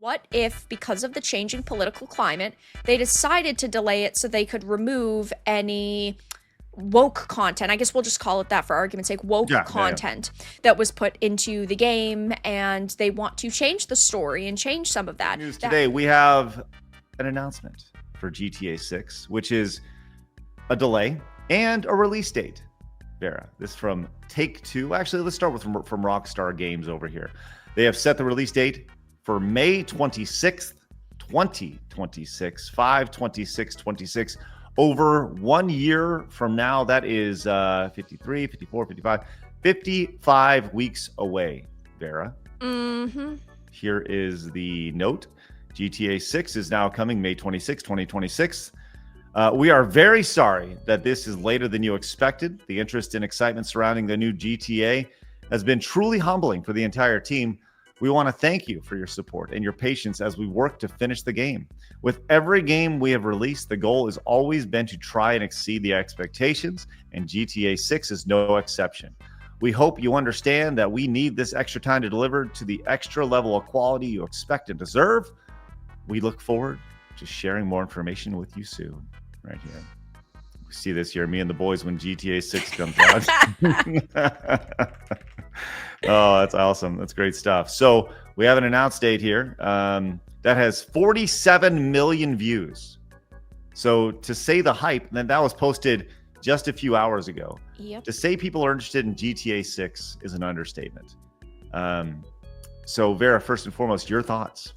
What if, because of the changing political climate, they decided to delay it so they could remove any woke content? I guess we'll just call it that for argument's sake, woke Yeah. content that was put into the game, and they want to change the story and change some of that. News today, we have an announcement for GTA 6, which is a delay and a release date. Vera, this from Take-Two. Actually, let's start with from Rockstar Games over here. They have set the release date for May 26th, 2026, 5/26/26. Over 1 year from now, that is 53, 54, 55, 55 weeks away, Vera. Here is the note. GTA 6 is now coming May 26, 2026. We are very sorry that this is later than you expected. The interest and excitement surrounding the new GTA has been truly humbling for the entire team. We want to thank you for your support and your patience as we work to finish the game. With every game we have released, the goal has always been to try and exceed the expectations, and GTA 6 is no exception. We hope you understand that we need this extra time to deliver to the extra level of quality you expect and deserve. We look forward to sharing more information with you soon. Right here. We see this here, me and the boys, when GTA 6 comes out. Oh, that's awesome. That's great stuff. So we have an announced date here that has 47 million views. So to say the hype, then that was posted just a few hours ago. Yep. To say people are interested in GTA 6 is an understatement. So Vera, first and foremost, your thoughts?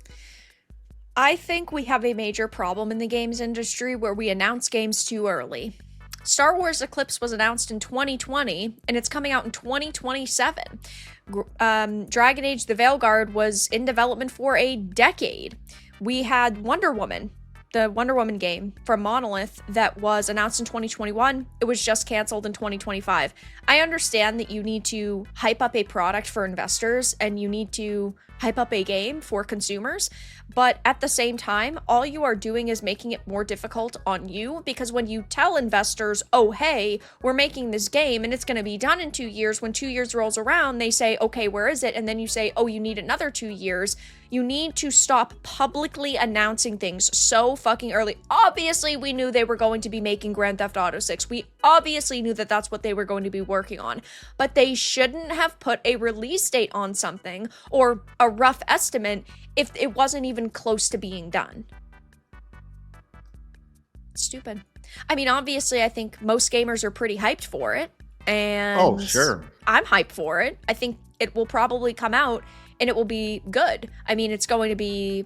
I think we have a major problem in the games industry where we announce games too early. Star Wars Eclipse was announced in 2020, and it's coming out in 2027. Dragon Age The Veilguard was in development for a decade. We had Wonder Woman, the Wonder Woman game from Monolith that was announced in 2021. It was just canceled in 2025. I understand that you need to hype up a product for investors and you need to hype up a game for consumers, but at the same time, all you are doing is making it more difficult on you, because when you tell investors, oh, hey, we're making this game and it's going to be done in 2 years, when 2 years rolls around, they say, okay, where is it? And then you say, oh, you need another 2 years. You need to stop publicly announcing things so fucking early. Obviously, we knew they were going to be making Grand Theft Auto 6. We obviously knew that that's what they were going to be working on, but they shouldn't have put a release date on something or a rough estimate if it wasn't even close to being done. Stupid. I mean, obviously, I think most gamers are pretty hyped for it, and oh, sure, I'm hyped for it. I think it will probably come out and it will be good. I mean, it's going to be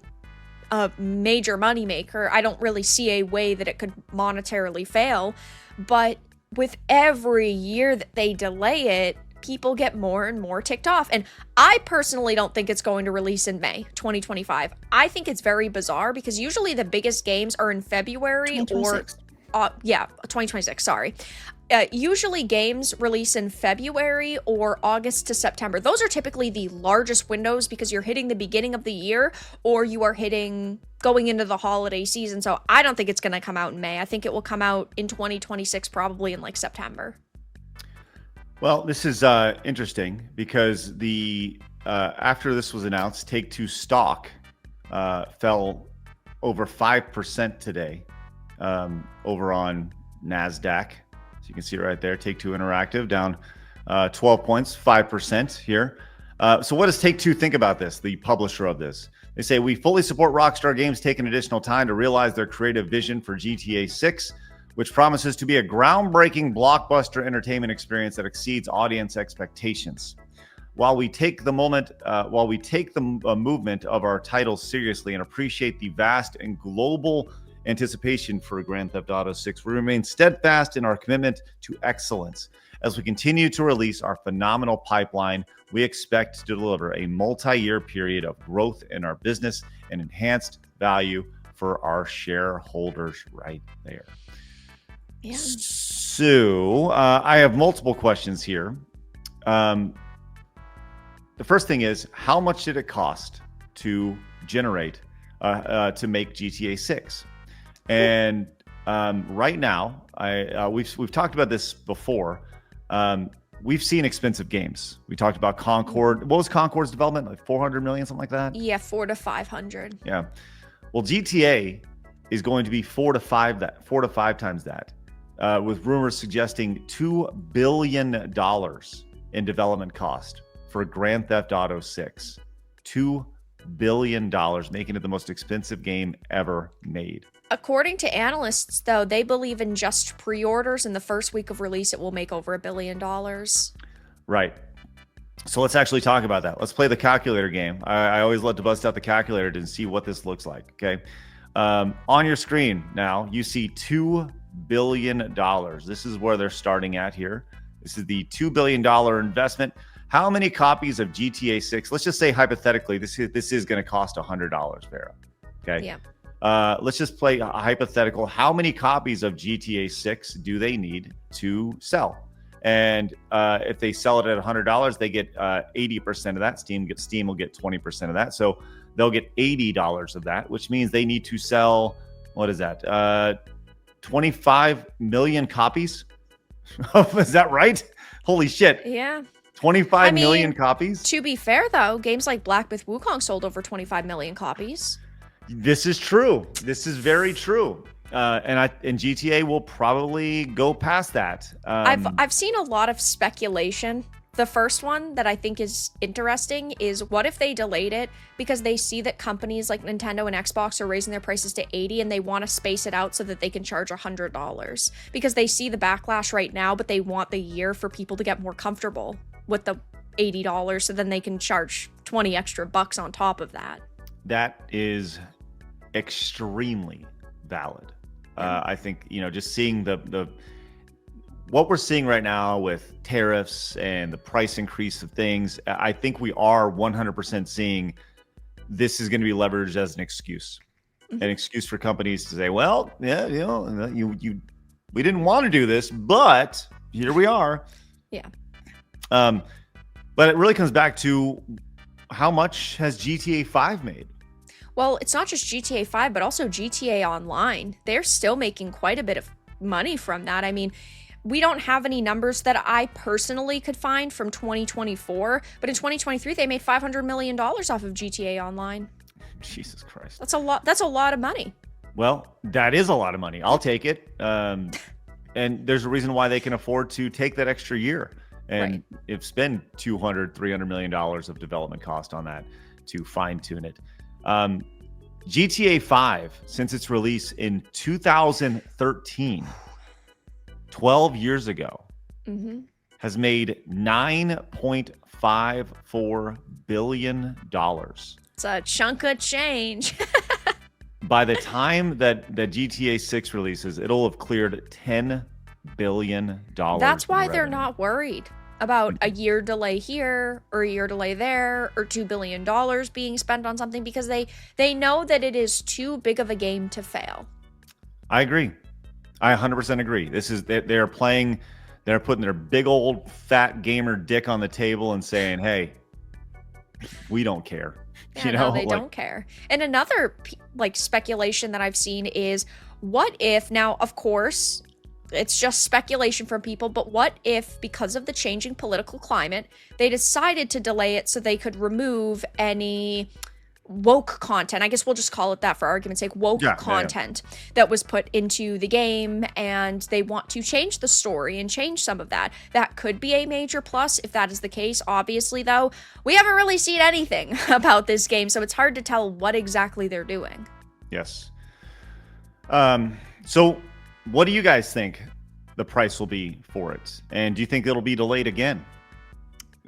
a major moneymaker. I don't really see a way that it could monetarily fail, but with every year that they delay it, people get more and more ticked off. And I personally don't think it's going to release in May 2025. I think it's very bizarre because usually the biggest games are in February or 2026, sorry. Usually games release in February or August to September. Those are typically the largest windows because you're hitting the beginning of the year or you are hitting going into the holiday season. So I don't think it's going to come out in May. I think it will come out in 2026, probably in like September. Well, this is interesting because the after this was announced, Take-Two stock fell over 5% today over on NASDAQ. So you can see right there, Take-Two Interactive down 12 points, 5% here. So what does Take-Two think about this, the publisher of this? They say, we fully support Rockstar Games taking additional time to realize their creative vision for GTA 6, which promises to be a groundbreaking blockbuster entertainment experience that exceeds audience expectations. While we take the movement of our titles seriously and appreciate the vast and global anticipation for Grand Theft Auto 6, we remain steadfast in our commitment to excellence. As we continue to release our phenomenal pipeline, we expect to deliver a multi-year period of growth in our business and enhanced value for our shareholders right there. Yeah. So I have multiple questions here. The first thing is, how much did it cost to generate, to make GTA 6? And right now, we've talked about this before. we've seen expensive games. We talked about Concord. What was Concord's development? Like 400 million, something like that? Yeah, 400 to 500. Yeah. Well, GTA is going to be 4 to 5 times that, with rumors suggesting $2 billion in development cost for Grand Theft Auto 6. $2 billion, making it the most expensive game ever made. According to analysts, though, they believe in just pre-orders in the first week of release, it will make over $1 billion. Right. So let's actually talk about that. Let's play the calculator game. I always love to bust out the calculator to see what this looks like. Okay. On your screen now, you see $2 billion. This is where they're starting at here. This is the $2 billion investment. How many copies of GTA 6? Let's just say hypothetically, this is going to cost $100, Vera. Okay. Yeah. Let's just play a hypothetical. How many copies of GTA 6 do they need to sell? And if they sell it at $100, they get 80% of that. Steam will get 20% of that. So they'll get $80 of that, which means they need to sell, what is that? 25 million copies? Is that right? Holy shit. Yeah. 25 million copies? To be fair, though, games like Black Myth Wukong sold over 25 million copies. This is true. This is very true. And GTA will probably go past that. I've seen a lot of speculation. The first one that I think is interesting is what if they delayed it because they see that companies like Nintendo and Xbox are raising their prices to $80 and they want to space it out so that they can charge $100 because they see the backlash right now, but they want the year for people to get more comfortable with the $80 so then they can charge 20 extra bucks on top of that. That is extremely valid. I think, just seeing the what we're seeing right now with tariffs and the price increase of things, I think we are 100% seeing this is going to be leveraged as an excuse for companies to say, well, yeah, we didn't want to do this, but here we are. Yeah. But it really comes back to how much has GTA 5 made? Well, it's not just GTA 5, but also GTA Online. They're still making quite a bit of money from that. I mean, we don't have any numbers that I personally could find from 2024, but in 2023, they made $500 million off of GTA Online. Jesus Christ. That's a lot. That's a lot of money. Well, that is a lot of money. I'll take it. And there's a reason why they can afford to take that extra year and spend $200, $300 million of development cost on that to fine tune it. GTA 5, since its release in 2013, 12 years ago, has made $9.54 billion. It's a chunk of change. By the time that GTA 6 releases, it'll have cleared $10 billion. That's why they're not worried about a year delay here or a year delay there or $2 billion being spent on something because they know that it is too big of a game to fail. I agree. I 100% agree. This is they're putting their big old fat gamer dick on the table and saying, "Hey, we don't care." Yeah, no, they don't care. And another speculation that I've seen is, what if now? Of course, it's just speculation from people, but what if, because of the changing political climate, they decided to delay it so they could remove any woke content? I guess we'll just call it that for argument's sake. Woke content that was put into the game, and they want to change the story and change some of that. That could be a major plus if that is the case. Obviously, though, we haven't really seen anything about this game, so it's hard to tell what exactly they're doing. Yes. So what do you guys think the price will be for it? And do you think it'll be delayed again?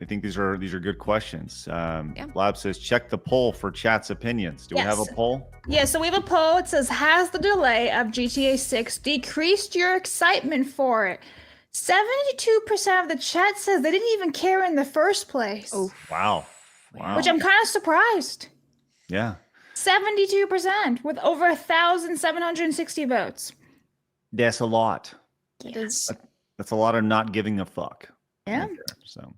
I think these are good questions. Blabs says, check the poll for chat's opinions. Do we have a poll? Yeah, so we have a poll. It says, has the delay of GTA 6 decreased your excitement for it? 72% of the chat says they didn't even care in the first place. Oh, wow. Which I'm kind of surprised. Yeah. 72% with over 1,760 votes. That's a lot. it is. That's a lot of not giving a fuck. Yeah. Right there, so.